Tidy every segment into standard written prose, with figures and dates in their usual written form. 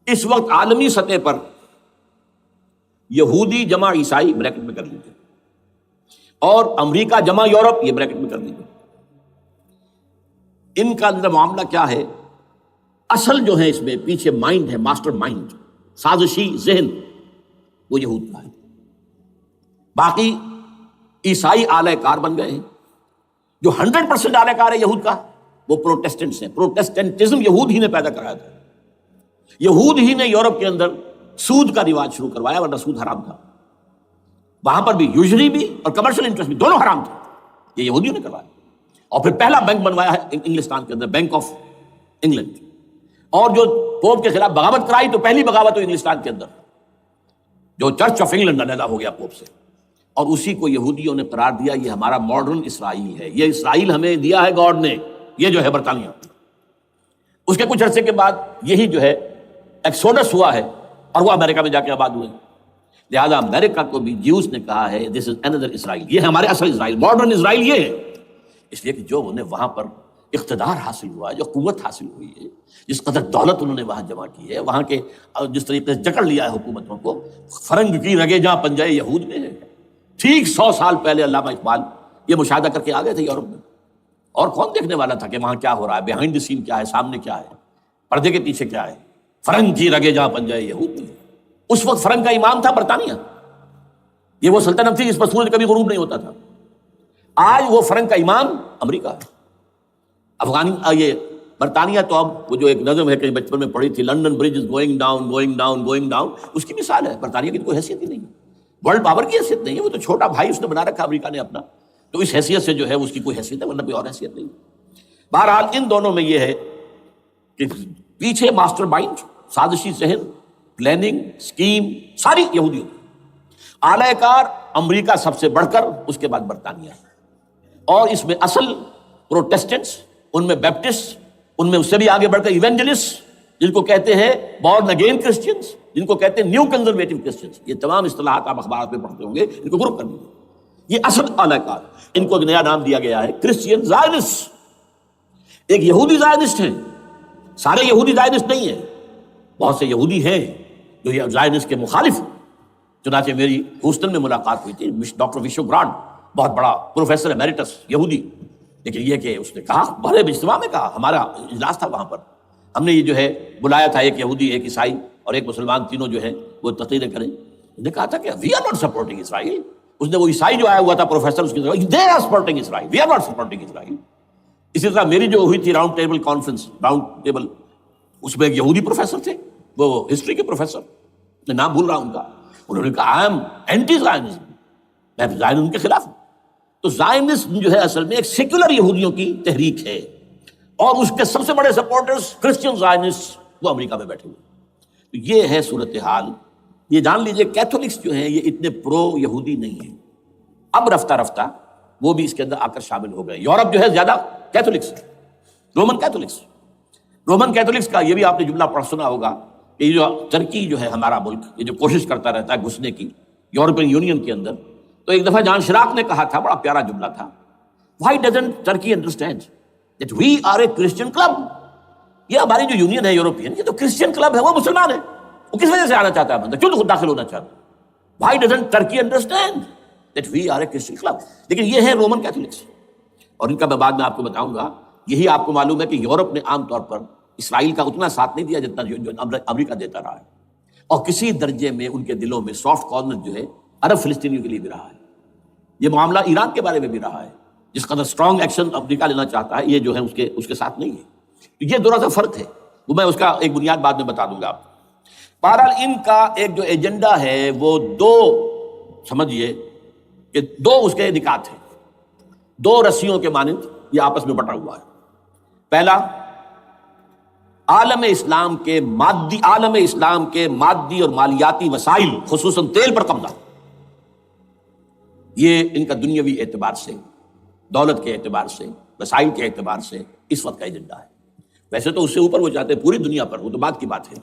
اس وقت عالمی سطح پر یہودی جمع عیسائی بریکٹ میں کر لیجیے، اور امریکہ جمع یورپ یہ بریکٹ میں کر لیجیے، ان کا اندر معاملہ کیا ہے؟ اصل جو ہے اس میں پیچھے مائنڈ ہے، ماسٹر مائنڈ، سازشی ذہن، وہ یہود کا ہے۔ باقی عیسائی اعلی کار بن گئے ہیں۔ جو 100% اعلی کار ہے یہود کا وہ پروٹیسٹنٹس ہیں۔ پروٹیسٹنٹزم یہود ہی نے پیدا کرایا تھا، یہود ہی نے یورپ کے اندر سود کا رواج شروع کروایا، ورنہ سود حرام تھا وہاں پر بھی، یوزری بھی اور کمرشل انٹرسٹ بھی، دونوں حرام تھے، یہ یہودیوں نے کروایا۔ اور پھر پہلا بینک بنوایا ہے انگلستان کے اندر، بینک آف انگلینڈ، اور جو پوپ کے خلاف بغاوت کرائی تو پہلی بغاوت ہوئی انگلستان کے اندر، جو چرچ آف انگلینڈ علیحدہ ہو گیا پوپ سے، اور اسی کو یہودیوں نے قرار دیا یہ ہمارا ماڈرن اسرائیل ہے، یہ اسرائیل ہمیں دیا ہے گاڈ نے، یہ جو ہے برطانیہ۔ اس کے کچھ عرصے کے بعد یہی جو ہے ایکسوڈس ہوا ہے اور وہ امریکہ میں جا کے آباد ہوئے، لہذا امریکہ کو بھی جیوز نے کہا ہے دس از اندر اسرائیل، یہ ہمارے اصل اسرائیل، ماڈرن اسرائیل یہ ہے، اس لیے کہ جو انہیں وہاں پر اقتدار حاصل ہوا ہے، جو قوت حاصل ہوئی ہے، جس قدر دولت انہوں نے وہاں جمع کی ہے، وہاں کے جس طریقے سے جکڑ لیا ہے حکومتوں کو، فرنگ کی رگے جہاں پنجے یہود میں ہے۔ ٹھیک 100 سال پہلے علامہ اقبال یہ مشاہدہ کر کے آ گئے تھے یورپ میں، اور کون دیکھنے والا تھا کہ وہاں کیا ہو رہا ہے، بیہائنڈ دی سین کیا ہے، سامنے کیا ہے، پردے کے پیچھے کیا ہے۔ فرنگ کی رگے جہاں پنجے یہود میں، اس وقت فرنگ کا امام تھا برطانیہ، یہ وہ سلطنت تھی جس پر سورج کبھی غروب نہیں ہوتا تھا۔ آج وہ فرنگ کا امام امریکہ ہے، یہ برطانیہ تو اب وہ جو ایک نظم ہے کہ بچپن میں پڑھی تھی، London bridge is going down going down going down, اس کی مثال ہے۔ برطانیہ کی کوئی حیثیت ہی نہیں ہے، ورلڈ پاور کی حیثیت نہیں ہے، وہ تو چھوٹا بھائی اس نے بنا رکھا امریکہ نے اپنا، تو اس حیثیت سے جو ہے اس کی کوئی حیثیت ہے، ورنہ کوئی اور حیثیت نہیں۔ بہرحال ان دونوں میں یہ ہے کہ پیچھے ماسٹر مائنڈ، سازشی ذہن، پلاننگ، اسکیم ساری یہودیوں کی، اعلی کار امریکہ سب سے بڑھ کر، اس کے بعد برطانیہ، اور اس میں اصل پروٹیسٹنٹس، ان میں بیپٹسٹ، ان میں اس سے بھی آگے بڑھ کر ایونجلسٹ، جن کو کہتے ہیں بورن اگین کرسچنز، جن کو کہتے ہیں نیو کنزرویٹو کرسچنز، یہ تمام اصطلاحات آپ اخبارات میں پڑھتے ہوں گے، ان کو گروپ کر دیجیے۔ یہ اصل اعلی کار، ان کو ایک نیا نام دیا گیا ہے کرسچین زائنسٹ۔ ایک یہودی زائنسٹ ہیں، سارے یہودی زائنسٹ نہیں ہیں، بہت سے یہودی ہیں جو یہ زائنسٹ کے مخالف ہیں۔ چنانچہ میری ہیوسٹن میں ملاقات ہوئی تھی ڈاکٹر وشوگراد، بہت بڑا پروفیسر ایمیریٹس یہودی، لیکن یہ کہ اس نے کہا، بڑے اجتماع میں کہا، ہمارا اجلاس تھا وہاں پر، ہم نے یہ جو ہے بلایا تھا ایک یہودی، ایک عیسائی اور ایک مسلمان، تینوں جو ہے وہ تقریریں کریں۔ انہوں نے کہا تھا کہ وی آر ناٹ سپورٹنگ اسرائیل۔ اس نے وہ عیسائی جو آیا ہوا تھا پروفیسر، اس کی طرف they are supporting Israel, we are not supporting Israel. اسی طرح میری جو ہوئی تھی round table conference, round table, اس میں ایک یہودی پروفیسر تھے، وہ ہسٹری کے پروفیسر، میں نام بھول رہا ہوں ان کا، انہوں نے کہا آئی ایم اینٹی زائنزم، میں زائنزم کے خلاف ہوں۔ تو زائنسم جو ہے اصل میں ایک سیکولر یہودیوں کی تحریک ہے، اور اس کے سب سے بڑے سپورٹرز کرسچین زائنسٹ وہ امریکہ میں بیٹھے ہوئے۔ تو یہ ہے صورتحال۔ یہ جان لیجئے کیتھولکس جو ہیں یہ اتنے پرو یہودی نہیں ہیں، اب رفتہ رفتہ وہ بھی اس کے اندر آ کر شامل ہو گئے۔ یورپ جو ہے زیادہ کیتھولکس ہے، رومن کیتھولکس۔ رومن کیتھولکس کا یہ بھی آپ نے جملہ پڑھ سنا ہوگا کہ یہ جو ترکی جو ہے ہمارا ملک، یہ جو کوشش کرتا رہتا ہے گھسنے کی یورپین یونین کے اندر، تو ایک دفعہ جان شراق نے کہا تھا، بڑا پیارا جملہ تھا، Why doesn't Turkey understand that we are a Christian club؟ یہ ہماری جو یونین ہے یورپین، یہ تو کرسچین کلب ہے، وہ مسلمان ہے، وہ کس وجہ سے آنا چاہتا ہے بندہ، کیوں خود داخل ہونا چاہتا ہے؟ Why doesn't Turkey understand that we are a Christian club؟ لیکن یہ ہے رومن کیتھولکس، اور ان کا میں بعد میں آپ کو بتاؤں گا۔ یہی آپ کو معلوم ہے کہ یورپ نے عام طور پر اسرائیل کا اتنا ساتھ نہیں دیا جتنا جو امریکہ دیتا رہا ہے، اور کسی درجے میں ان کے دلوں میں سافٹ کارنر جو ہے عرب فلسطینیوں کے لیے بھی رہا ہے۔ یہ معاملہ ایران کے بارے میں بھی رہا ہے، جس قدر اسٹرانگ ایکشن امریکہ لینا چاہتا ہے، یہ جو ہے اس کے ساتھ نہیں ہے۔ یہ دونوں کا فرق ہے، وہ میں اس کا ایک بنیاد بعد میں بتا دوں گا آپ کو۔ بہرحال ان کا ایک جو ایجنڈا ہے وہ دو، سمجھیے کہ دو اس کے نکات ہیں، دو رسیوں کے مانند یہ آپس میں بٹا ہوا ہے۔ پہلا، عالم اسلام کے مادی اور مالیاتی وسائل، خصوصاً تیل پر قبضہ، یہ ان کا دنیاوی اعتبار سے، دولت کے اعتبار سے، وسائل کے اعتبار سے اس وقت کا ایجنڈا ہے۔ ویسے تو اس سے اوپر وہ چاہتے ہیں پوری دنیا پر، وہ تو بات کی بات ہے،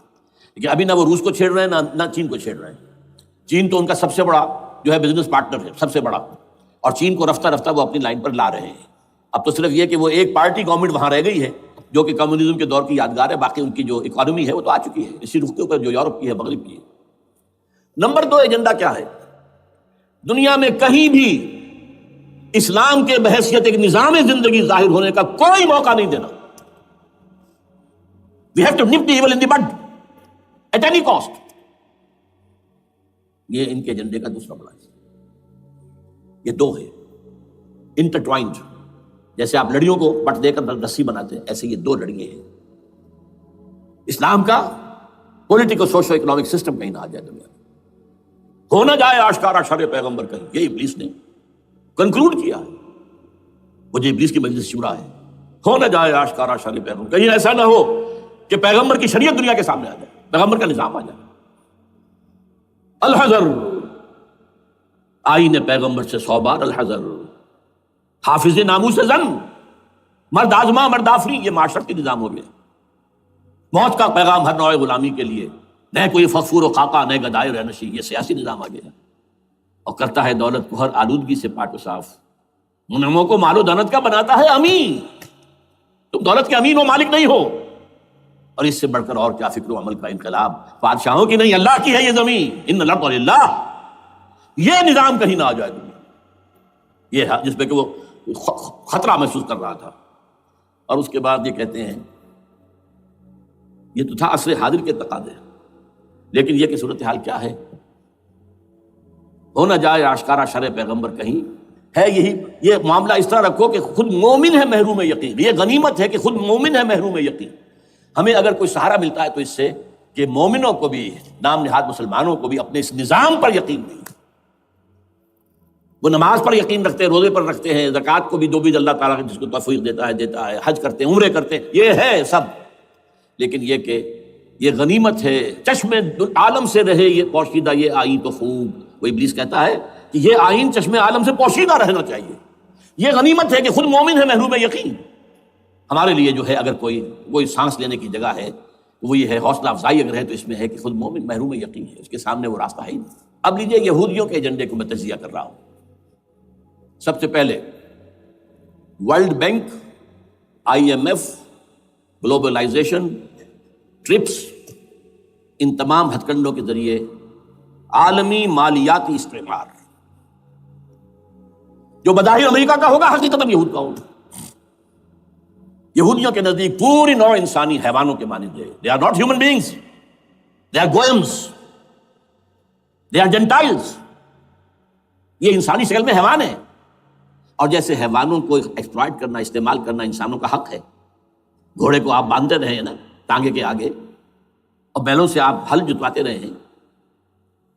لیکن ابھی نہ وہ روس کو چھیڑ رہے ہیں نہ چین کو چھیڑ رہے ہیں۔ چین تو ان کا سب سے بڑا جو ہے بزنس پارٹنر ہے، سب سے بڑا، اور چین کو رفتہ رفتہ وہ اپنی لائن پر لا رہے ہیں۔ اب تو صرف یہ کہ وہ ایک پارٹی گورنمنٹ وہاں رہ گئی ہے، جو کہ کمیونزم کے دور کی یادگار ہے، باقی ان کی جو اکانومی ہے وہ تو آ چکی ہے اسی رخ کے اوپر جو یورپ کی ہے، مغرب کی ہے۔ نمبر 2 ایجنڈا کیا ہے؟ دنیا میں کہیں بھی اسلام کے بحیثیت ایک نظام زندگی ظاہر ہونے کا کوئی موقع نہیں دینا۔ We have to nip the evil in the bud at any cost۔ یہ ان کے ایجنڈے کا دوسرا بڑا ہے۔ یہ 2 ہے انٹرٹوائنڈ، جیسے آپ لڑیوں کو پٹ دے کر رسی بناتے ہیں، ایسے یہ 2 لڑیے ہیں۔ اسلام کا پولیٹیکل سوشو اکنامک سسٹم کہیں نہ آ جائے دنیا میں، ہو نہ جائے آشکارا شر پیغمبر کہیں۔ یہ ابلیس نے کنکلوڈ کیا ہے، وہ جو ابلیس کی مجلس شورا ہے، ہو نہ جائے آشکارا شر پیغمبر، کہیں ایسا نہ ہو کہ پیغمبر کی شریعت دنیا کے سامنے آ جائے، پیغمبر کا نظام آ جائے۔ الحذر، آئین پیغمبر سے 100 بار الحذر۔ حافظ ناموس زن، مرد آزما مرد آفری، یہ معاشرتی نظام ہو گیا۔ موت کا پیغام ہر نوع غلامی کے لیے، نہ کوئی فخور و خاکہ، نہ گدائے رہنشی، یہ سیاسی نظام آ گیا، اور کرتا ہے دولت کو ہر آلودگی سے پاک و صاف۔ منعموں کو مال و دولت کا بناتا ہے امین۔ تم دولت کے امین و مالک نہیں ہو، اور اس سے بڑھ کر اور کیا فکر و عمل کا انقلاب؟ بادشاہوں کی نہیں، اللہ کی ہے یہ زمین، ان الارض للہ۔ یہ نظام کہیں نہ آ جائے دنیا، یہ ہے جس پہ کہ وہ خطرہ محسوس کر رہا تھا۔ اور اس کے بعد یہ کہتے ہیں، یہ تو تھا عصر حاضر کے تقاضے، لیکن یہ کہ صورتحال کیا ہے؟ ہو نہ جائے آشکارا شر پیغمبر کہیں، ہے یہی، یہ معاملہ اس طرح رکھو کہ خود مومن ہے محروم یقین۔ یہ غنیمت ہے کہ خود مومن ہے محروم یقین۔ ہمیں اگر کوئی سہارا ملتا ہے تو اس سے کہ مومنوں کو بھی، نام نہاد مسلمانوں کو بھی اپنے اس نظام پر یقین نہیں۔ وہ نماز پر یقین رکھتے ہیں، روزے پر رکھتے ہیں، زکوٰۃ کو بھی جو بھی اللہ تعالیٰ جس کو توفیق دیتا ہے، حج کرتے ہیں، عمرے کرتے ہیں، یہ ہے سب، لیکن یہ کہ یہ غنیمت ہے، چشم عالم سے رہے یہ پوشیدہ یہ آئین تو خوب۔ وہ ابلیس کہتا ہے کہ یہ آئین چشم عالم سے پوشیدہ رہنا چاہیے۔ یہ غنیمت ہے کہ خود مومن ہے محروم یقین۔ ہمارے لیے جو ہے اگر کوئی سانس لینے کی جگہ ہے وہ یہ ہے، حوصلہ افزائی اگر ہے تو اس میں ہے کہ خود مومن محروم یقین ہے، اس کے سامنے وہ راستہ ہے ہی نہیں۔ اب لیجیے یہودیوں کے ایجنڈے کو میں تجزیہ کر رہا ہوں۔ سب سے پہلے world bank, IMF، globalisation, TRIPS, ان تمام ہتھ کنڈوں کے ذریعے عالمی مالیاتی استعمار، جو بظاہر امریکہ کا ہوگا حقیقتاً یہود کا ہوگا۔ یہودیوں کے نزدیک پوری نوع انسانی حیوانوں کے مانند ہے۔ They are not human beings, they are goyams, they are gentiles۔ یہ انسانی شکل میں حیوان ہے، اور جیسے حیوانوں کو ایکسپلائٹ کرنا، استعمال کرنا انسانوں کا حق ہے۔ گھوڑے کو آپ باندھتے رہے ہیں نا ٹانگے کے آگے، اور بیلوں سے آپ ہل جتواتے رہے ہیں،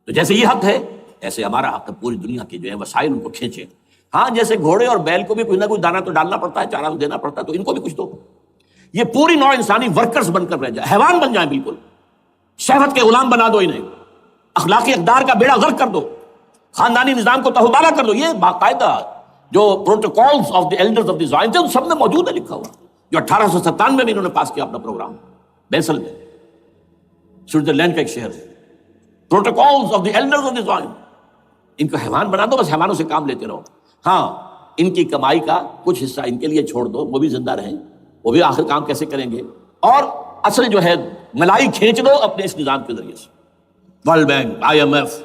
تو جیسے یہ حق ہے ایسے ہمارا حق ہے پوری دنیا کے جو ہے وسائل ان کو کھینچے۔ ہاں جیسے گھوڑے اور بیل کو بھی کوئی نہ کوئی دانہ تو ڈالنا پڑتا ہے، چارہ دینا پڑتا ہے، تو ان کو بھی کچھ دو۔ یہ پوری نوع انسانی ورکرز بن کر رہ جائے، حیوان بن جائیں، بالکل شہوت کے غلام بنا دو انہیں، اخلاقی اقدار کا بیڑا غرق کر دو، خاندانی نظام کو تہوبارہ کر دو۔ یہ باقاعدہ جو protocols of the elders of the Zion تھے سب میں موجود ہے، لکھا ہوا، جو 1897 میں انہوں نے پاس کیا اپنا پروگرام، بیسل میں، سوئٹزرلینڈ کا ایک شہر ہے۔ Protocols of the elders of the Zion, ان کو حیوان بنا دو، بس حیوانوں سے کام لیتے رہو۔ ہاں ان کی کمائی کا کچھ حصہ ان کے لیے چھوڑ دو، وہ بھی زندہ رہیں، وہ بھی آخر کام کیسے کریں گے، اور اصل جو ہے ملائی کھینچ دو اپنے اس نظام کے ذریعے سے۔ World bank, IMF،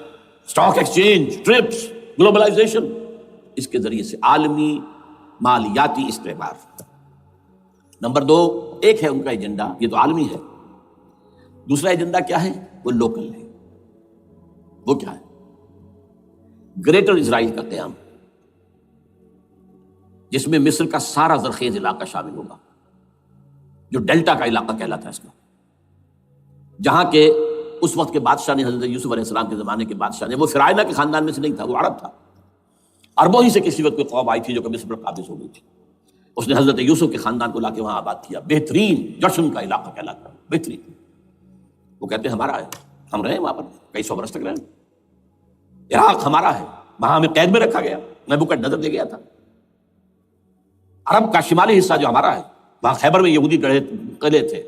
stock exchange, TRIPS, globalisation, اس کے ذریعے سے عالمی مالیاتی استعمار۔ نمبر 2 ایک ہے ان کا ایجنڈا، یہ تو عالمی ہے۔ دوسرا ایجنڈا کیا ہے؟ وہ لوکل ہے۔ وہ کیا ہے؟ گریٹر اسرائیل کا قیام، جس میں مصر کا سارا زرخیز علاقہ شامل ہوگا، جو ڈیلٹا کا علاقہ کہلاتا ہے اس کا، جہاں کے اس وقت کے بادشاہ نے، حضرت یوسف علیہ السلام کے زمانے کے بادشاہ نے، وہ فرعونہ کے خاندان میں سے نہیں تھا، وہ عرب تھا، عربوں ہی سے کسی وقت کوئی قوم آئی تھی جو کہ مصر پر قابض ہو گئی تھی، اس نے حضرت یوسف کے خاندان کو لا کے وہاں آباد کیا، بہترین جشن کا علاقہ کہلاتا ہے، بہترین۔ وہ کہتے ہیں ہمارا ہے، ہم رہے وہاں پر کئی 100 برس تک رہے، عراق ہمارا ہے، وہاں ہمیں قید میں رکھا گیا، نبوکدنضر لے گیا تھا۔ عرب کا شمالی حصہ جو ہمارا ہے، وہاں خیبر میں یہودی قلعے تھے،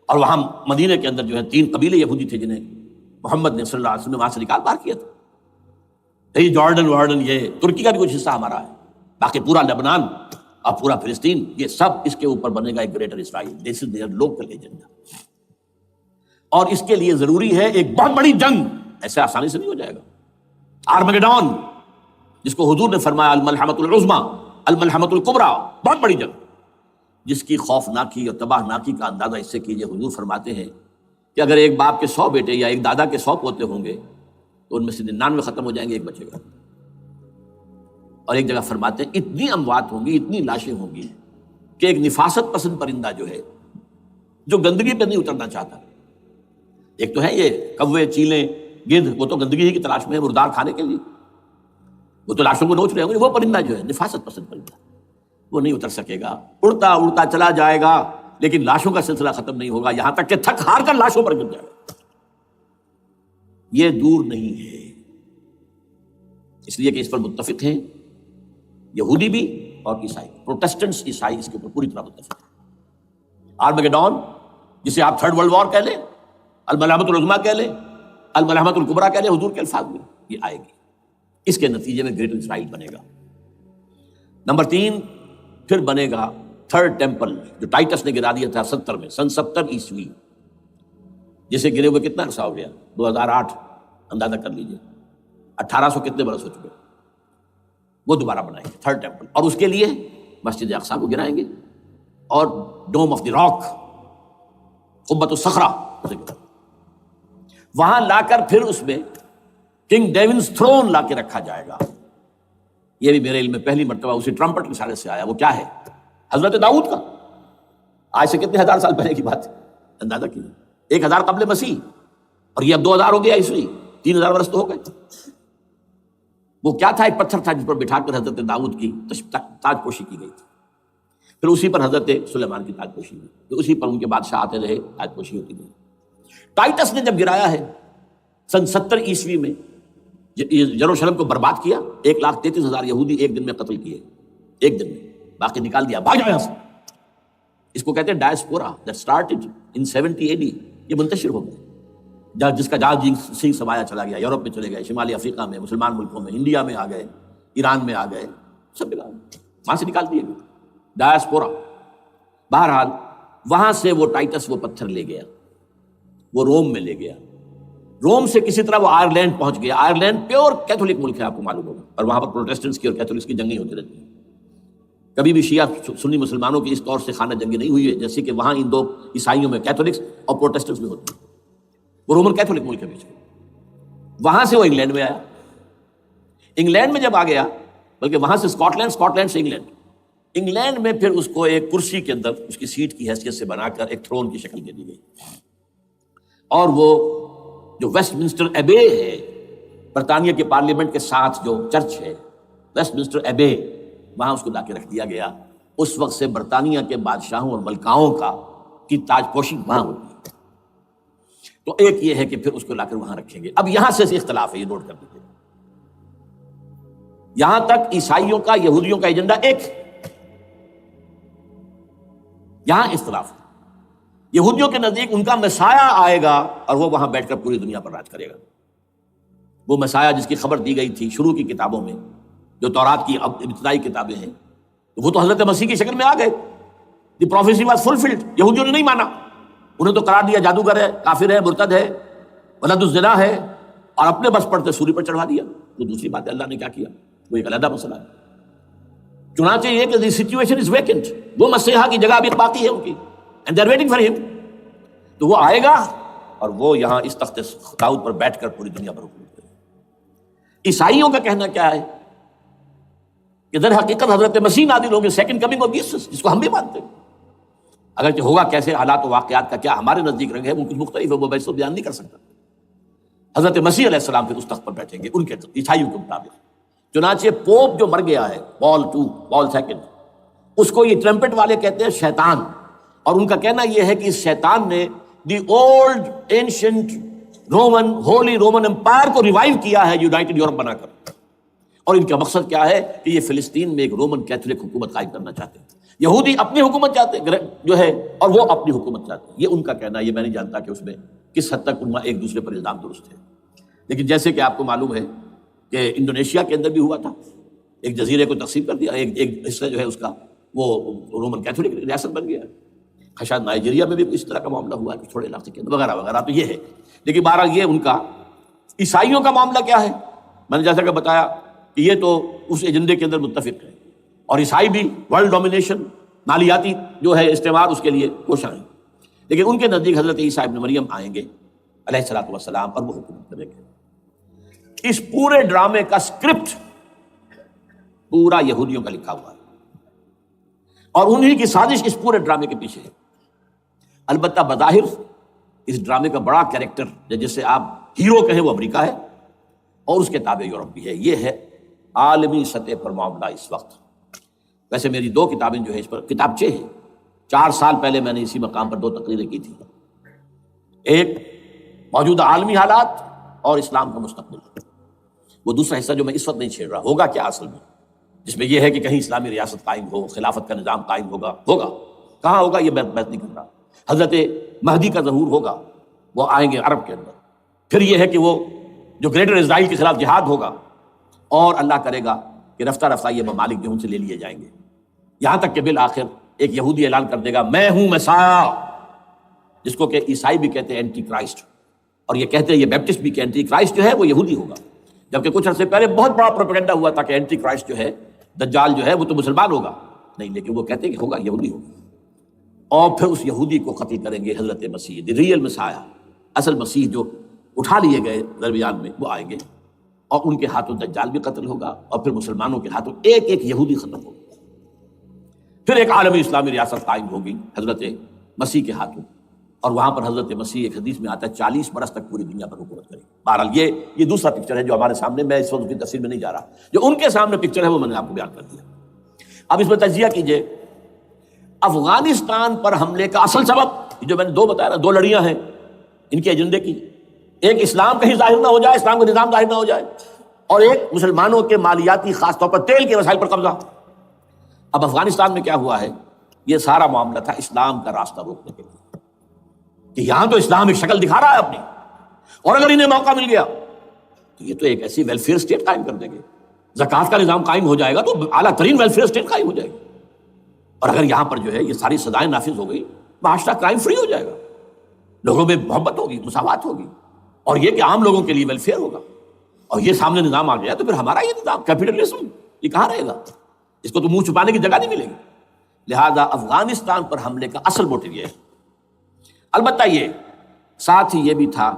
اور وہاں مدینے کے اندر جو ہے 3 قبیلے یہودی تھے جنہیں محمد نے صلی اللہ علیہ وسلم نے وہاں سے نکال باہر کیا تھا۔ یہ جارڈن یہ ترکی کا بھی کچھ حصہ ہمارا ہے، باقی پورا لبنان اب پورا فلسطین، یہ سب اس کے اوپر بنے گا ایک greater Israel. This is there local agenda. اور اس کے لیے ضروری ہے ایک بہت بڑی جنگ. ایسے آسانی سے نہیں ہو جائے گا. آرمگیڈون، جس کو حضور نے فرمایا الملحمۃ العظمیٰ، الملحمۃ الکبریٰ، بہت بڑی جنگ، جس کی خوفناکی اور تباہ ناکی کا اندازہ اس سے کیجئے. حضور فرماتے ہیں کہ اگر ایک باپ کے 100 بیٹے یا ایک دادا کے 100 پوتے ہوں گے تو ان میں سے 99 ختم ہو جائیں گے، ایک بچے گا. اور ایک جگہ فرماتے ہیں اتنی اموات ہوں گی، اتنی لاشیں ہوں گی کہ ایک نفاست پسند پرندہ جو ہے، جو گندگی پہ نہیں اترنا چاہتا. ایک تو ہے یہ کوے، چیلیں، گدھ، وہ تو گندگی ہی کی تلاش میں ہے مردار کھانے کے لیے، وہ تو لاشوں کو نوچ رہے ہوں گے. وہ پرندہ جو ہے نفاست پسند پرندہ، وہ نہیں اتر سکے گا، اڑتا اڑتا چلا جائے گا، لیکن لاشوں کا سلسلہ ختم نہیں ہوگا، یہاں تک کہ تھک ہار کر لاشوں پر گر جائے گا. یہ دور نہیں ہے. اس لیے کہ اس پر متفق ہیں یہودی بھی اور عیسائی. پروٹسٹنٹس، عیسائی اس کے اوپر پوری طرح متفق ہیں. آرمگیڈون، جسے آپ تھرڈ ورلڈ وار کہہ لیں، الملحمۃ العظمیٰ کہہ لیں، الملحمۃ الکبریٰ کہہ لیں، حضور کے الفاظ میں یہ آئے گی. اس کے نتیجے میں گریٹر اسرائیل بنے گا. نمبر 3 پھر بنے گا تھرڈ ٹیمپل، جو ٹائٹس نے گرا دیا تھا 70 میں، سن 70 عیسوی، جسے گرے ہوئے کتنا عرصہ ہو گیا؟ 2008. اندازہ کر لیجئے 1800 کتنے برس ہو چکے. وہ دوبارہ بنائیں گے تھرڈ ٹیمپل، اور اس کے لیے مسجد اقصیٰ کو گرائیں گے اور ڈوم آف دی راک، قبۃ الصخرہ، وہاں لا کر پھر اس میں کنگ ڈیونز تھرون لا کے رکھا جائے گا. یہ بھی میرے علم میں پہلی مرتبہ اسی ٹرمپٹ کے اشارے سے آیا. وہ کیا ہے؟ حضرت داؤد کا. آج سے کتنے ہزار سال پہلے کی بات ہے، اندازہ کیجیے. 1000 قبل مسیح، اور یہ اب 2000 ہو گیا عیسوی، 3000 برس تو ہو گئے. وہ کیا تھا؟ ایک پتھر تھا جس پر بٹھا کر حضرت داؤد کی تاج پوشی کی گئی تھی. پھر اسی پر حضرت سلیمان کی تاج پوشی ہوئی، پھر اسی پر ان کے بادشاہ آتے رہے، تاج پوشی ہوتی رہی. ٹائٹس نے جب گرایا ہے سن 70 عیسوی میں، یروشلم کو برباد کیا، 1,33,000 یہودی ایک دن میں قتل کیے، ایک دن میں، باقی نکال دیا، بھاگ یہاں سے. اس کو کہتے ہیں diaspora, that started in 70 AD. یہ منتشر ہو گئے، جس کا جہاز سنگھ سمایا چلا گیا، یورپ میں چلے گئے، شمالی افریقہ میں، مسلمان ملکوں میں، انڈیا میں آ گئے، ایران میں آ گئے، سب جگہ وہاں سے نکال دیے گئے، ڈائسپورا. بہرحال وہاں سے وہ ٹائٹس وہ پتھر لے گیا، وہ روم میں لے گیا. روم سے کسی طرح وہ آئرلینڈ پہنچ گیا. آئرلینڈ پیور کیتھولک ملک ہے، آپ کو معلوم ہوگا، اور وہاں پر پروٹیسٹنٹس کی اور کیتھولکس کی جنگیں ہوتی رہتی ہیں. کبھی بھی شیعہ سنی مسلمانوں کی اس طور سے خانہ جنگی نہیں ہوئی ہے جیسے کہ وہاں ان دو عیسائیوں میں کیتھولکس اور پروٹیسٹنٹس میں ہوتی ہیں. وہ رومن کیتھولک ملک ہے بیچ میں. وہاں سے وہ انگلینڈ میں آیا. انگلینڈ میں جب آ گیا، بلکہ وہاں سے اسکاٹ لینڈ سے انگلینڈ میں پھر اس کو ایک کرسی کے اندر اس کی سیٹ کی حیثیت سے بنا کر ایک تھرون کی شکل دے دی گئی. اور وہ جو ویسٹ منسٹر ایبے ہے، برطانیہ کے پارلیمنٹ کے ساتھ جو چرچ ہے، ویسٹ منسٹر ایبے، وہاں اس کو لا کے رکھ دیا گیا. اس وقت سے برطانیہ کے بادشاہوں اور ملکاؤں کی تاج پوشی وہاں ہوتی ہے. تو ایک یہ ہے کہ پھر اس کو لا کر وہاں رکھیں گے. اب یہاں سے اختلاف ہے، یہ نوٹ کر دیجیے. یہاں تک عیسائیوں کا، یہودیوں کا ایجنڈا ایک، یہاں اختلاف ہے. یہودیوں کے نزدیک ان کا مسیح آئے گا اور وہ وہاں بیٹھ کر پوری دنیا پر راج کرے گا. وہ مسیح جس کی خبر دی گئی تھی شروع کی کتابوں میں، جو تورات کی ابتدائی کتابیں ہیں، وہ تو حضرت مسیح کی شکل میں آ گئے. دی پروفیسی واز فلفلڈ. یہودیوں نے نہیں مانا، انہیں تو قرار دیا جادوگر ہے، کافر ہے، مرتد ہے، ولد الزنا ہے، اور اپنے بس پڑتے سوری پر چڑھا دیا. تو دوسری بات ہے اللہ نے کیا کیا، وہ ایک علیحدہ مسئلہ ہے. چنانچہ یہ کہ دی سچویشن از ویکنٹ، وہ مسیحا کی جگہ ابھی باقی ہے ان کی، and they are waiting for ہم. تو وہ آئے گا اور وہ یہاں اس تخت داؤد پر بیٹھ کر پوری دنیا پر حکومت کرے گا. عیسائیوں کا کہنا کیا ہے کہ در حقیقت حضرت مسیح نازل ہوں گے، سیکنڈ کمنگ آف جیسس، جس کو ہم بھی مانتے ہیں. اگرچہ ہوگا کیسے، حالات و واقعات کا کیا ہمارے نزدیک رنگ ہے وہ کچھ مختلف ہے، وہ میں اس کو بیان نہیں کر سکتا. حضرت مسیح علیہ السلام پھر اس تخت پر بیٹھیں گے ان کے عیسائیوں کے مطابق. چنانچہ پوپ جو مر گیا ہے، پال سیکنڈ، اس کو یہ ٹرمپٹ والے کہتے ہیں شیطان. اور ان کا کہنا یہ ہے کہ اس شیطان نے the old ancient Roman holy Roman empire کو ریوائیو کیا ہے یونائٹڈ یورپ بنا کر. اور ان کا مقصد کیا ہے کہ یہ فلسطین میں ایک رومن کیتھولک حکومت قائم کرنا چاہتے ہیں. یہودی اپنی حکومت چاہتے ہیں جو ہے، اور وہ اپنی حکومت چاہتے ہیں. یہ ان کا کہنا ہے. یہ میں نہیں جانتا کہ اس میں کس حد تک ان ایک دوسرے پر الزام درست ہے. لیکن جیسے کہ آپ کو معلوم ہے کہ انڈونیشیا کے اندر بھی ہوا تھا، ایک جزیرے کو تقسیم کر دیا، ایک حصہ جو ہے اس کا وہ رومن کیتھولک ریاست بن گیا، شاید نائجیریا میں بھی اس طرح کا معاملہ ہوا ہے تھوڑے علاقے کے اندر وغیرہ وغیرہ، تو یہ ہے۔ لیکن بہرحال یہ ان کا عیسائیوں کا معاملہ کیا ہے، میں نے جیسا کہ بتایا کہ یہ تو اس ایجنڈے کے اندر متفق ہے، اور عیسائی بھی ورلڈ ڈومینیشن، مالیاتی جو ہے استعمار، اس کے لیے کوشاں ہیں۔ لیکن ان کے نزدیک حضرت عیسیٰ ابن مریم آئیں گے علیہ الصلوۃ والسلام، اور وہ حکومت کریں گے۔ اس پورے ڈرامے کا اسکرپٹ پورا یہودیوں کا لکھا ہوا ہے، اور انہی کی سازش اس پورے ڈرامے کے پیچھے ہے۔ البتہ بظاہر اس ڈرامے کا بڑا کیریکٹر جسے آپ ہیرو کہیں وہ امریکہ ہے، اور اس کے تابع یورپ بھی ہے۔ یہ ہے عالمی سطح پر معاملہ اس وقت۔ ویسے میری 2 کتابیں جو ہیں اس پر کتابچے ہیں، 4 سال پہلے میں نے اسی مقام پر 2 تقریریں کی تھی، ایک موجودہ عالمی حالات اور اسلام کا مستقبل، وہ دوسرا حصہ جو میں اس وقت نہیں چھیڑ رہا، ہوگا کیا اصل میں، جس میں یہ ہے کہ کہیں اسلامی ریاست قائم ہو، خلافت کا نظام قائم ہوگا کہاں ہوگا، یہ بحث نہیں کر رہا۔ حضرت مہدی کا ظہور ہوگا، وہ آئیں گے عرب کے اندر۔ پھر یہ ہے کہ وہ جو گریٹر اسرائیل کے خلاف جہاد ہوگا، اور اللہ کرے گا کہ رفتہ رفتہ یہ ممالک جو ان سے لے لیے جائیں گے، یہاں تک کہ بالآخر ایک یہودی اعلان کر دے گا میں ہوں مسیح، جس کو کہ عیسائی بھی کہتے ہیں اینٹی کرائسٹ، اور یہ کہتے ہیں یہ بیپٹسٹ بھی کہ اینٹی کرائسٹ جو ہے وہ یہودی ہوگا، جبکہ کچھ عرصے پہلے بہت بڑا پروپیگنڈا ہوا تھا کہ اینٹی کرائسٹ جو ہے، دجال جو ہے وہ تو مسلمان ہوگا، نہیں، لیکن وہ کہتے ہیں کہ ہوگا یہودی ہوگا، اور پھر اس یہودی کو قتل کریں گے حضرت مسیح، دی ریئل مسیح، اصل مسیح جو اٹھا لیے گئے درمیان میں، وہ آئیں گے، اور ان کے ہاتھوں دجال بھی قتل ہوگا، اور پھر مسلمانوں کے ہاتھوں ایک ایک یہودی ختم ہوگا۔ پھر ایک عالمی اسلامی ریاست قائم ہوگی حضرت مسیح کے ہاتھوں، اور وہاں پر حضرت مسیح ایک حدیث میں آتا ہے 40 برس تک پوری دنیا پر حکومت کرے گی۔ بہرحال یہ دوسرا پکچر ہے جو ہمارے سامنے، میں اس وقت کی تفصیل میں نہیں جا رہا، جو ان کے سامنے پکچر ہے وہ میں نے آپ کو بیان کر دیا۔ اب اس میں تجزیہ کیجئے افغانستان پر حملے کا اصل سبب، جو میں نے 2 بتایا نا، 2 لڑیاں ہیں ان کے ایجنڈے کی، ایک اسلام کہیں ظاہر نہ ہو جائے، اسلام کا نظام ظاہر نہ ہو جائے، اور ایک مسلمانوں کے مالیاتی، خاص طور پر تیل کے وسائل پر قبضہ۔ اب افغانستان میں کیا ہوا ہے، یہ سارا معاملہ تھا اسلام کا راستہ روکنے کے لیے، کہ یہاں تو اسلام ایک شکل دکھا رہا ہے اپنی، اور اگر انہیں موقع مل گیا تو یہ تو ایک ایسی ویلفیئر اسٹیٹ قائم کر دیں گے، زکوٰۃ کا نظام قائم ہو جائے گا تو اعلیٰ ترین ویلفیئر اسٹیٹ قائم ہو جائے گی، اور اگر یہاں پر جو ہے یہ ساری سزائیں نافذ ہو گئی، معاشرہ کرائم فری ہو جائے گا، لوگوں میں محبت ہوگی، مساوات ہوگی، اور یہ کہ عام لوگوں کے لیے ویلفیئر ہوگا، اور یہ سامنے نظام آ گیا تو پھر ہمارا یہ نظام کیپٹلزم یہ کہاں رہے گا، اس کو تو منہ چھپانے کی جگہ نہیں ملے گی۔ لہذا افغانستان پر حملے کا اصل موٹیو یہ ہے۔ البتہ یہ ساتھ ہی یہ بھی تھا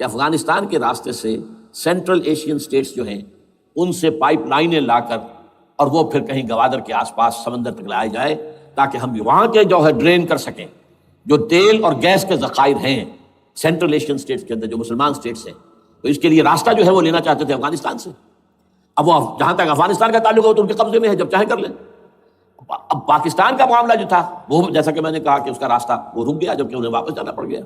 کہ افغانستان کے راستے سے سینٹرل ایشین سٹیٹس جو ہیں ان سے پائپ لائنیں لا کر، اور وہ پھر کہیں گوادر کے آس پاس سمندر تک لائے جائے، تاکہ ہم وہاں کے جو ہے ڈرین کر سکیں، جو تیل اور گیس کے ذخائر ہیں سینٹرل ایشین سٹیٹس کے اندر، جو مسلمان سٹیٹس ہیں، تو اس کے لیے راستہ جو ہے وہ لینا چاہتے تھے افغانستان سے۔ اب وہ جہاں تک افغانستان کا تعلق ہو تو ان کے قبضے میں ہے، جب چاہیں کر لیں۔ اب پاکستان کا معاملہ جو تھا وہ جیسا کہ میں نے کہا کہ اس کا راستہ وہ رک گیا، جبکہ انہیں واپس جانا پڑ گیا۔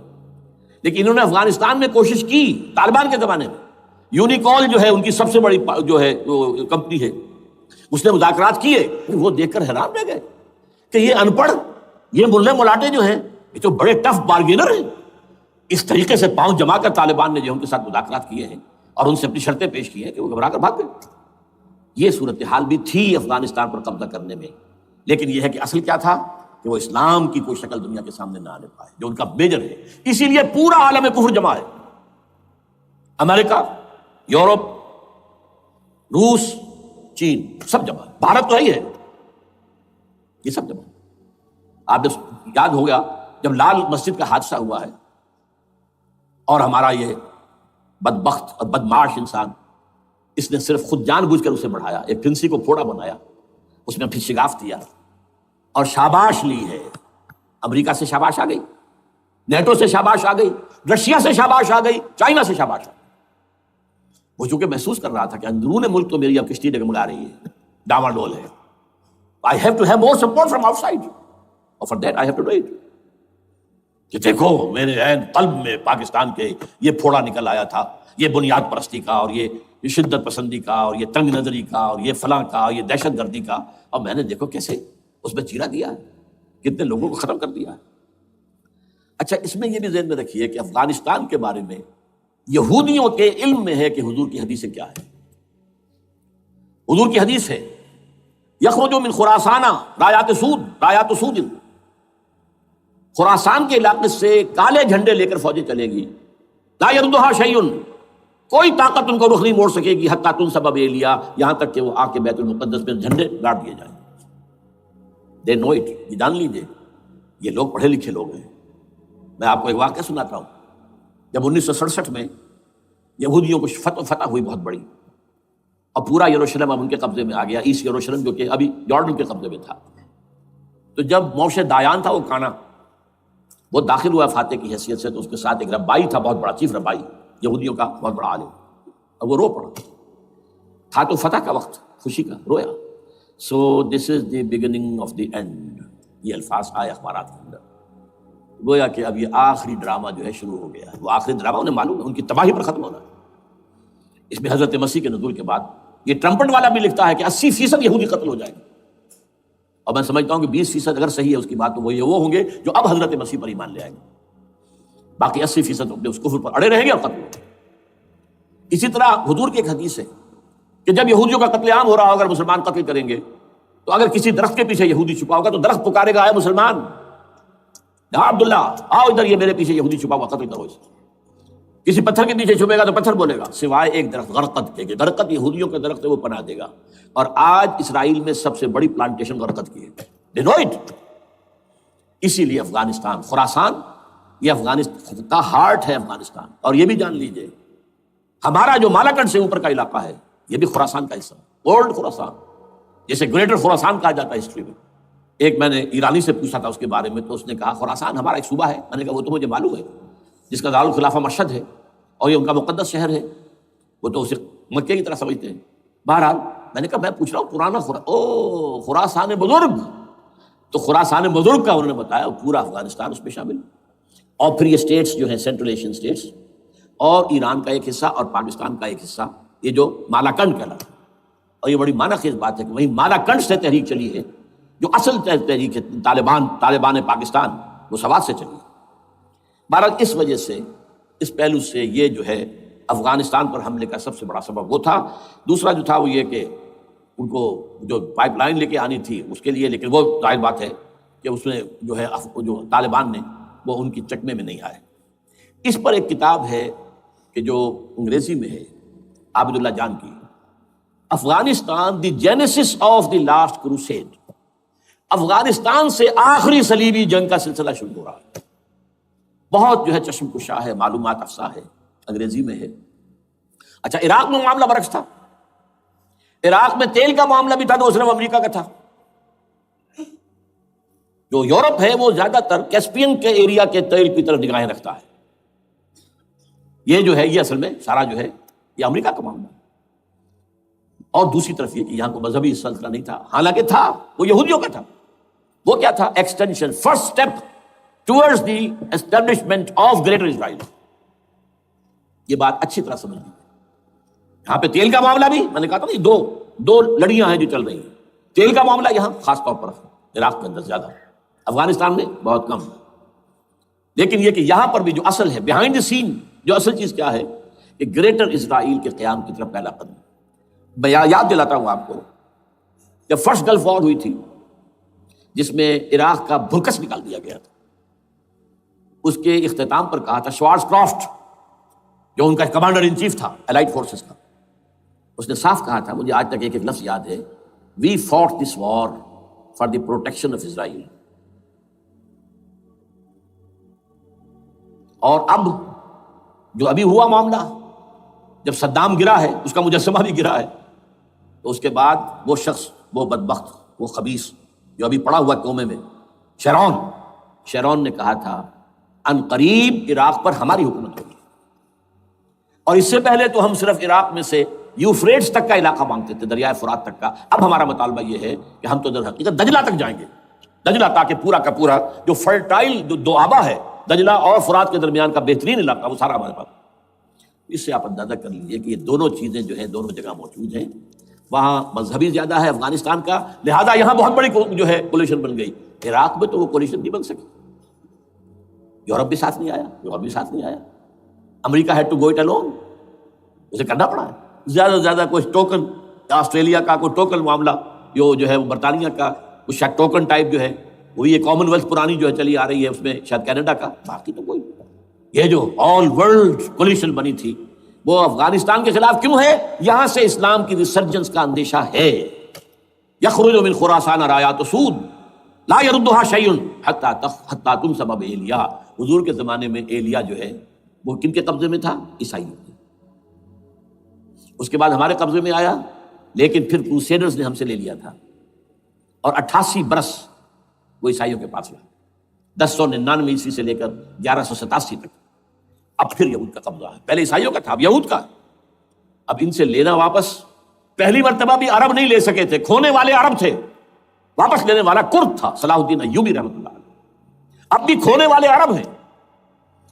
لیکن انہوں نے افغانستان میں کوشش کی، طالبان کے زمانے میں یونیکول جو ہے ان کی سب سے بڑی جو ہے کمپنی ہے، اس نے مذاکرات کیے، وہ دیکھ کر حیران رہ گئے کہ یہ ان پڑھ، یہ ملے ملاٹے جو ہیں یہ تو بڑے ٹف بارگینر ہیں۔ اس طریقے سے پاؤں جما کر طالبان نے جو ان کے ساتھ مذاکرات کیے ہیں اور ان سے اپنی شرطیں پیش کی ہیں کہ وہ گھبرا کر بھاگ گئے۔ یہ صورتحال بھی تھی افغانستان پر قبضہ کرنے میں، لیکن یہ ہے کہ اصل کیا تھا کہ وہ اسلام کی کوئی شکل دنیا کے سامنے نہ آنے پائے، جو ان کا میجر ہے۔ اسی لیے پورا عالم کفر جمع ہے، امریکہ، یورپ، روس، چین، سب جمع ہے، بھارت تو ہے ہی ہے، یہ سب جمع ہے۔ آپ یاد ہوگا جب لال مسجد کا حادثہ ہوا ہے اور ہمارا یہ بدبخت اور بدمعاش انسان، اس نے صرف خود جان بوجھ کر اسے بڑھایا، ایک پھنسی کو پھوڑا بنایا، اس میں پھر شگاف دیا اور شاباش لی ہے۔ امریکہ سے شاباش آ گئی، نیٹو سے شاباش آ گئی، رشیا سے شاباش آ گئی، چائنا سے شاباش آ گئی۔ وہ چونکہ محسوس کر رہا تھا کہ اندرون ملک تو میری اب کشتی ڈگمگا رہی ہے، ڈاواڈول ہے، I have to have more support from outside, اور for that I have to do it۔ کہ دیکھو میرے عین قلب میں پاکستان کے یہ پھوڑا نکل آیا تھا، یہ بنیاد پرستی کا اور یہ شدت پسندی کا اور یہ تنگ نظری کا اور یہ فلاں کا، یہ دہشت گردی کا، اور میں نے دیکھو کیسے اس میں چیرا دیا ہے، کتنے لوگوں کو ختم کر دیا ہے۔ اچھا، اس میں یہ بھی ذہن میں رکھیے کہ افغانستان کے بارے میں یہودیوں کے علم میں ہے کہ حضور کی حدیث کیا ہے۔ حضور کی حدیث ہے یخرج من خراسان رایات سود، خراسان کے علاقے سے کالے جھنڈے لے کر فوجیں چلیں گی. لا یردھا شیء، کوئی طاقت ان کو رخ نہیں موڑ سکے گی. حتیٰ تنصب بیلیا، یہاں تک کہ وہ آ کے بیت المقدس میں جھنڈے گاڑ دیے جائیں. دے نو اٹ، یہ جان لیجیے یہ لوگ پڑھے لکھے لوگ ہیں. میں آپ کو ایک واقعہ سناتا ہوں. جب 1967 میں یہودیوں کو فتح ہوئی بہت بڑی، اور پورا یروشلم اب ان کے قبضے میں آ گیا، ایسٹ یروشلم جو کہ ابھی جارڈن کے قبضے میں تھا. تو جب موشے دایان تھا وہ کانا، وہ داخل ہوا فاتح کی حیثیت سے، تو اس کے ساتھ ایک ربائی تھا بہت بڑا، چیف ربائی یہودیوں کا بہت بڑا عالم، اور وہ رو پڑا. تھا تو فتح کا وقت، خوشی کا، رویا. So this is the beginning of the end, یہ الفاظ آئے اخبارات کے اندر. گویا کہ اب یہ آخری ڈرامہ جو ہے شروع ہو گیا ہے. وہ آخری ڈرامہ انہیں معلوم ہے ان کی تباہی پر ختم ہونا ہے. اس میں حضرت مسیح کے نزول کے بعد یہ ٹرمپٹ والا بھی لکھتا ہے کہ 80% یہودی قتل ہو جائیں گے، اور میں سمجھتا ہوں کہ 20% اگر صحیح ہے اس کی بات، تو وہ ہوں گے جو اب حضرت مسیح پر ایمان لے آئیں گے. باقی 80% اپنے اس کفر پر اڑے رہیں گے اور قتل ہوں گے. اسی طرح حضور کی ایک حدیث ہے کہ جب یہودیوں کا قتل عام ہو رہا ہوگا، مسلمان قتل کریں گے، تو اگر کسی درخت کے پیچھے یہودی چھپا ہوگا تو درخت پکارے گا، اے مسلمان، یا عبداللہ آؤ ادھر، یہ میرے پیچھے یہودی چھپا ہوا، قتل کرو اسے. کسی پتھر کے پیچھے چھپے گا تو پتھر بولے گا، سوائے ایک درخت غرقد کے، کہ غرقد یہودیوں کا درخت ہے، وہ پناہ دے گا. اور آج اسرائیل میں سب سے بڑی پلانٹیشن غرقد کی ہے. They know it. اسی لیے افغانستان، خراسان، یہ افغانستان کا ہارٹ ہے افغانستان. اور یہ بھی جان لیجئے ہمارا جو مالاکنڈ سے اوپر کا علاقہ ہے یہ بھی خراسان کا حصہ ہے، اولڈ خراسان، جیسے گریٹر خراسان کہا جاتا ہے ہسٹری میں. ایک میں نے ایرانی سے پوچھا تھا اس کے بارے میں، تو اس نے کہا خراسان ہمارا ایک صوبہ ہے. میں نے کہا وہ تو مجھے معلوم ہے، جس کا دارالخلافہ مشہد ہے اور یہ ان کا مقدس شہر ہے، وہ تو اسے مکے کی طرح سمجھتے ہیں. بہرحال میں نے کہا میں پوچھ رہا ہوں پرانا خراسان بزرگ، تو خراسان بزرگ کا انہوں نے بتایا پورا افغانستان اس میں شامل. اور پھر یہ اسٹیٹس جو ہیں سینٹرل ایشین اسٹیٹس، اور ایران کا ایک حصہ اور پاکستان کا ایک حصہ، یہ جو مالاکنڈ کہلاتا ہے. اور یہ بڑی معنی خیز بات ہے کہ وہیں مالاکنڈ سے تحریک چلی ہے، جو اصل تحریک ہے طالبان پاکستان، وہ سوات سے چلی ہے. بہرحال اس وجہ سے، اس پہلو سے یہ جو ہے افغانستان پر حملے کا سب سے بڑا سبب وہ تھا. دوسرا جو تھا وہ یہ کہ ان کو جو پائپ لائن لے کے آنی تھی اس کے لیے، لیکن وہ ظاہر بات ہے کہ اس میں جو ہے جو طالبان نے وہ ان کی چکمے میں نہیں آئے. اس پر ایک کتاب ہے کہ جو انگریزی میں ہے عابد اللہ جان کی، Afghanistan the genesis of the last crusade. Afghanistan سے آخری صلیبی جنگ کا سلسلہ شروع ہو رہا ہے. بہت جو ہے چشم کشا ہے، معلومات افزا ہے، انگریزی میں ہے. اچھا، عراق میں معاملہ برعکس تھا. عراق میں تیل کا معاملہ بھی تھا تو صرف امریکہ کا تھا. جو یورپ ہے وہ زیادہ تر کیسپین کے ایریا کے تیل کی طرف نگاہیں رکھتا ہے. یہ جو ہے یہ اصل میں سارا جو ہے یہ امریکہ کا معاملہ ہے. اور دوسری طرف یہ کہ یہاں کو مذہبی سلسلہ نہیں تھا، حالانکہ تھا، وہ یہودیوں کا تھا. وہ کیا تھا؟ Extension, first step towards the establishment of greater Israel. یہ بات اچھی طرح سمجھ لیجیے. یہاں پہ تیل کا معاملہ بھی میں نے کہا تھا نہیں، دو لڑیاں ہیں جو چل رہی ہیں. تیل کا معاملہ یہاں خاص طور پر عراق کے اندر زیادہ، افغانستان میں بہت کم. لیکن یہ کہ یہاں پر بھی جو اصل ہے بیہائنڈ دی سین، جو اصل چیز کیا ہے کہ گریٹر اسرائیل کے قیام کی طرف پہلا قدم. میں یاد دلاتا ہوں آپ کو، جب فرسٹ گلف وار ہوئی تھی جس میں عراق کا بھرکس نکال دیا گیا تھا، اس کے اختتام پر کہا تھا شوارز کرافٹ، جو ان کا کمانڈر ان چیف تھا الائٹ فورسز کا، اس نے صاف کہا تھا، مجھے آج تک ایک لفظ یاد ہے، we fought this war for the protection of Israel. اور اب جو ابھی ہوا معاملہ، جب صدام گرا ہے، اس کا مجسمہ بھی گرا ہے، تو اس کے بعد وہ شخص، وہ بدبخت، وہ خبیث جو ابھی پڑا ہوا کومے میں، شیرون نے کہا تھا ان قریب عراق پر ہماری حکومت ہوگی. اور اس سے پہلے تو ہم صرف عراق میں سے یوفریٹس تک کا علاقہ مانگتے تھے، دریائے فرات تک کا. اب ہمارا مطالبہ یہ ہے کہ ہم تو در حقیقت دجلہ تک جائیں گے، دجلہ، تاکہ پورا کا پورا جو فرٹائل دو آبا ہے دجلہ اور فرات کے درمیان کا بہترین علاقہ، وہ سارا ہمارے پاس. اس سے آپ اندازہ کر لیجیے کہ یہ دونوں چیزیں جو ہیں دونوں جگہ موجود ہیں. وہاں مذہبی زیادہ ہے افغانستان کا، لہذا یہاں بہت بڑی جو ہے کولیشن بن گئی. عراق میں تو وہ کولیشن نہیں بن سکی. یورپ بھی ساتھ نہیں آیا، America had to go it alone, اسے کرنا پڑا ہے. زیادہ سے زیادہ کوئی ٹوکن، آسٹریلیا کا کوئی ٹوکن معاملہ جو ہے وہ برطانیہ کا وہ شاید ٹوکن ٹائپ جو ہے وہی یہ کامن ویلتھ پرانی جو ہے چلی آ رہی ہے، اس میں شاید کینیڈا کا، باقی تو کوئی. یہ جو آل ورلڈ کولیشن بنی تھی وہ افغانستان کے خلاف کیوں ہے؟ یہاں سے اسلام کی ریسرجنس کا اندیشہ ہے. یخرج من خراسان رایات سود لا یردها شیء حتی تنصب بایلیا. حضور کے زمانے میں ایلیا جو ہے وہ کن کے قبضے میں تھا؟ عیسائیوں کے. اس کے بعد ہمارے قبضے میں آیا، لیکن پھر کروسیڈرز نے ہم سے لے لیا تھا، اور 88 برس وہ عیسائیوں کے پاس رہا، 1099 عیسوی سے لے کر 1187 تک. اب پھر یہود کا قبضہ ہے. پہلے عیسائیوں کا تھا، اب یہود کا. اب ان سے لینا واپس، پہلی مرتبہ بھی عرب نہیں لے سکے تھے، کھونے والے عرب تھے، واپس لینے والا کرد تھا صلاح الدین ایوبی رحمۃ اللہ علیہ. اب بھی کھونے والے عرب ہیں.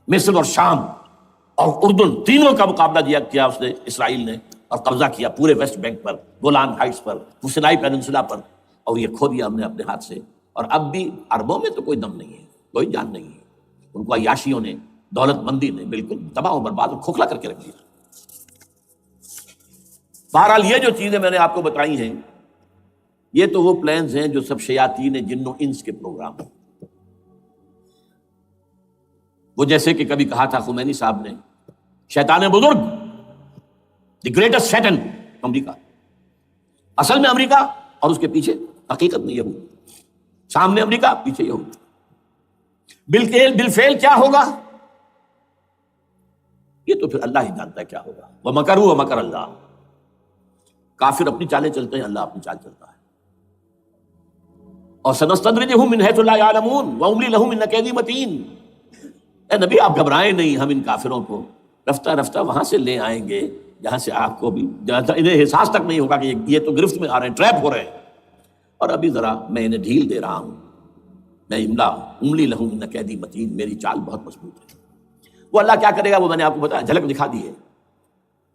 مصر اور شام اور اردن تینوں کا مقابلہ کیا اس نے، اسرائیل نے، اور قبضہ کیا پورے ویسٹ بینک پر، گولان ہائٹس پر، سینائی پیننسولا پر، اور یہ کھو دیا ہم نے اپنے ہاتھ سے. اور اب بھی عربوں میں تو کوئی دم نہیں ہے، کوئی جان نہیں ہے. ان کو عیاشیوں نے، دولت مندی نے بالکل تباہ و برباد اور کھوکھلا کر کے رکھ دیا. بہرحال یہ جو چیزیں میں نے آپ کو بتائی ہیں، یہ تو وہ پلانز ہیں جو سب شیاطین جن و انس کے پروگرام ہیں. وہ جیسے کہ کبھی کہا تھا خمینی صاحب نے، شیطان بزرگ، دی گریٹسٹ شیطن امریکہ. اصل میں امریکہ، اور اس کے پیچھے حقیقت میں یہود. سامنے امریکہ، پیچھے یہود. بالفعل کیا ہوگا یہ تو پھر اللہ ہی جانتا ہے کیا ہوگا. وَمَكَرُوا وَمَكَرَ اللَّهُ. کافر اپنی چالیں چلتے ہیں، اللہ اپنی چال چلتا ہے. اور سَنَسْتَدْرِجُهُم مِّنْ حَيْثُ لَا يَعْلَمُونَ وَأُمْلِي لَهُمْ إِنَّ كَيْدِي مَتِينٌ. اے نبی آپ گھبرائیں نہیں، ہم ان کافروں کو رفتہ رفتہ وہاں سے لے آئیں گے جہاں سے آپ کو بھی انہیں احساس تک نہیں ہوگا کہ یہ تو گرفت میں آ رہے ہیں، ٹریپ ہو رہے ہیں. اور ابھی ذرا میں انہیں ڈھیل دے رہا ہوں. میں املی لہم ان کیدی متین، میری چال بہت مضبوط ہے. وہ اللہ کیا کرے گا وہ میں نے آپ کو بتایا، جھلک دکھا دی ہے.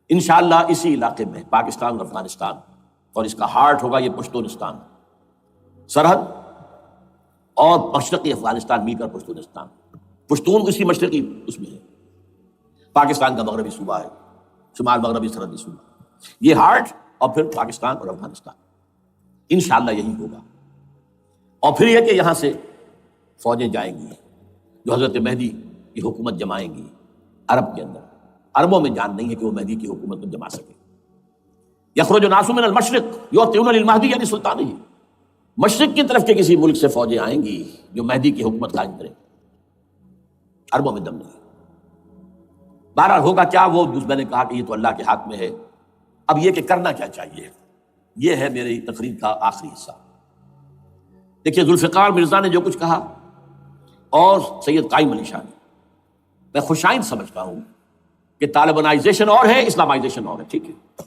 انشاءاللہ اسی علاقے میں پاکستان اور افغانستان، اور اس کا ہارٹ ہوگا یہ پشتونستان، سرحد اور مشرقی افغانستان مل کر پشتونستان. پشتون اسی مشرقی اس میں ہے، پاکستان کا مغربی صوبہ ہے، شمال مغربی سرحدی صوبہ. یہ ہارٹ، اور پھر پاکستان اور افغانستان انشاءاللہ یہی ہوگا. اور پھر یہ کہ یہاں سے فوجیں جائیں گی جو حضرت مہدی کی حکومت جمائیں گی عرب کے اندر. عربوں میں جان نہیں ہے کہ وہ مہدی کی حکومت کو جما سکے. یخرج الناس من المشرق یؤتون للمہدی یعنی سلطان ہی. مشرق کی طرف کے کسی ملک سے فوجیں آئیں گی جو مہدی کی حکومت قائم کریں. عربوں میں دم نہیں. بہرحال ہوگا کیا وہ میں نے کہا کہ یہ تو اللہ کے ہاتھ میں ہے. اب یہ کہ کرنا کیا چاہیے، یہ ہے میری تقریر کا آخری حصہ. دیکھیے ذوالفقار مرزا نے جو کچھ کہا اور سید قائم علی شاہ نے، میں خوشائند سمجھتا ہوں کہ طالبانائزیشن اور ہے، اسلامائزیشن اور ہے. ٹھیک ہے،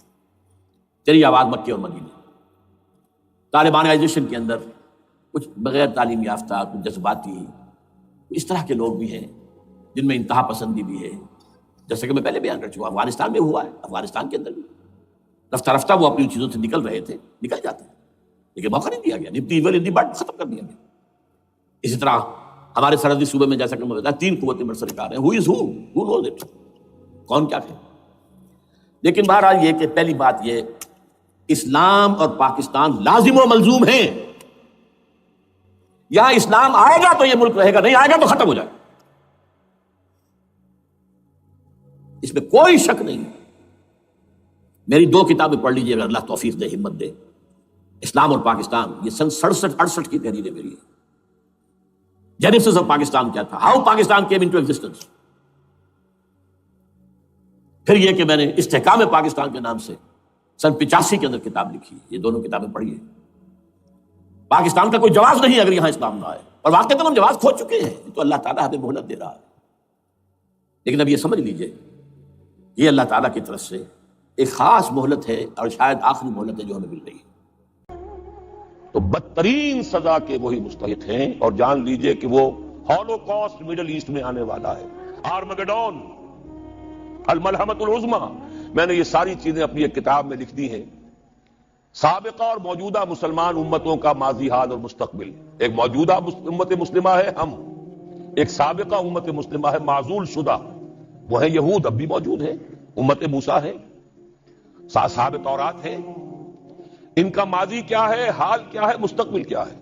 چلیے آواز مکے اور مدینے. طالبانائزیشن کے اندر کچھ بغیر تعلیم یافتہ، کچھ جذباتی، اس طرح کے لوگ بھی ہیں جن میں انتہا پسندی بھی ہے، جیسے کہ میں پہلے بیان کر چکا. افغانستان میں ہوا ہے، افغانستان کے اندر بھی رفتہ رفتہ وہ اپنی چیزوں سے نکل رہے تھے، نکل جاتے ہیں، لیکن موقع نہیں دیا گیا. نبتی ایول اندی بات ختم کر دیا گیا. اسی طرح ہمارے سرحدی صوبے میں جیسا کہ میں بتایا 3 قوتیں برسر ہیں. Who knows it؟ کون کیا ہے. لیکن بہرحال یہ کہ پہلی بات یہ، اسلام اور پاکستان لازم و ملزوم ہیں. یہاں اسلام آئے گا تو یہ ملک رہے گا، نہیں آئے گا تو ختم ہو جائے گا. اس میں کوئی شک نہیں. میری 2 کتابیں پڑھ لیجیے اگر اللہ توفیق دے، ہمت دے. اسلام اور پاکستان، یہ سن 67-68 کی تحریر ہے میری. جینیسس آف پاکستان کیا تھا، how Pakistan came into existence. پھر یہ کہ میں نے استحکام پاکستان کے نام سے سن 85 کے اندر کتاب لکھی. یہ دونوں کتابیں پڑھیے. پاکستان کا کوئی جواز نہیں اگر یہاں اسلام نہ آئے، اور واقعی ہم جواز کھو چکے ہیں. تو اللہ تعالیٰ ہمیں مہلت دے رہا ہے. لیکن اب یہ سمجھ لیجئے، یہ اللہ تعالیٰ کی طرف سے ایک خاص مہلت ہے، اور شاید آخری مہلت ہے جو ہمیں مل رہی ہے. تو بدترین سزا کے وہی مستحق ہیں. اور جان لیجئے کہ وہ ہولو کاسٹ مڈل ایسٹ میں آنے والا ہے، آرمگڈون، الملحمۃ العظمیٰ. میں نے یہ ساری چیزیں اپنی ایک کتاب میں لکھ دی ہیں. سابقہ اور موجودہ مسلمان امتوں کا ماضی، حال اور مستقبل. ایک موجودہ امت مسلمہ ہے ہم، ایک سابقہ امت مسلمہ ہے معزول شدہ، وہ ہیں یہود، اب بھی موجود ہے. امت موسیٰ ہے، صاحب تورات ہے. ان کا ماضی کیا ہے، حال کیا ہے، مستقبل کیا ہے؟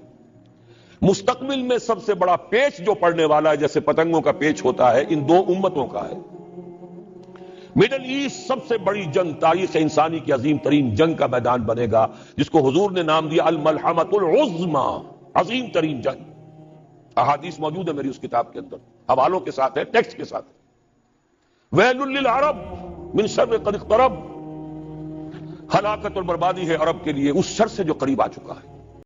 مستقبل میں سب سے بڑا پیچ جو پڑنے والا ہے، جیسے پتنگوں کا پیچ ہوتا ہے، ان دو امتوں کا ہے۔ مڈل ایسٹ سب سے بڑی جنگ، تاریخ انسانی کی عظیم ترین جنگ کا میدان بنے گا، جس کو حضور نے نام دیا الملحمۃ العظمی، عظیم ترین جنگ۔ احادیث موجود ہے میری اس کتاب کے اندر، حوالوں کے ساتھ ہے، ٹیکسٹ کے ساتھ ہے۔ ویل للعرب من شر قد اقترب، ہلاکت اور بربادی ہے عرب کے لیے اس شر سے جو قریب آ چکا ہے۔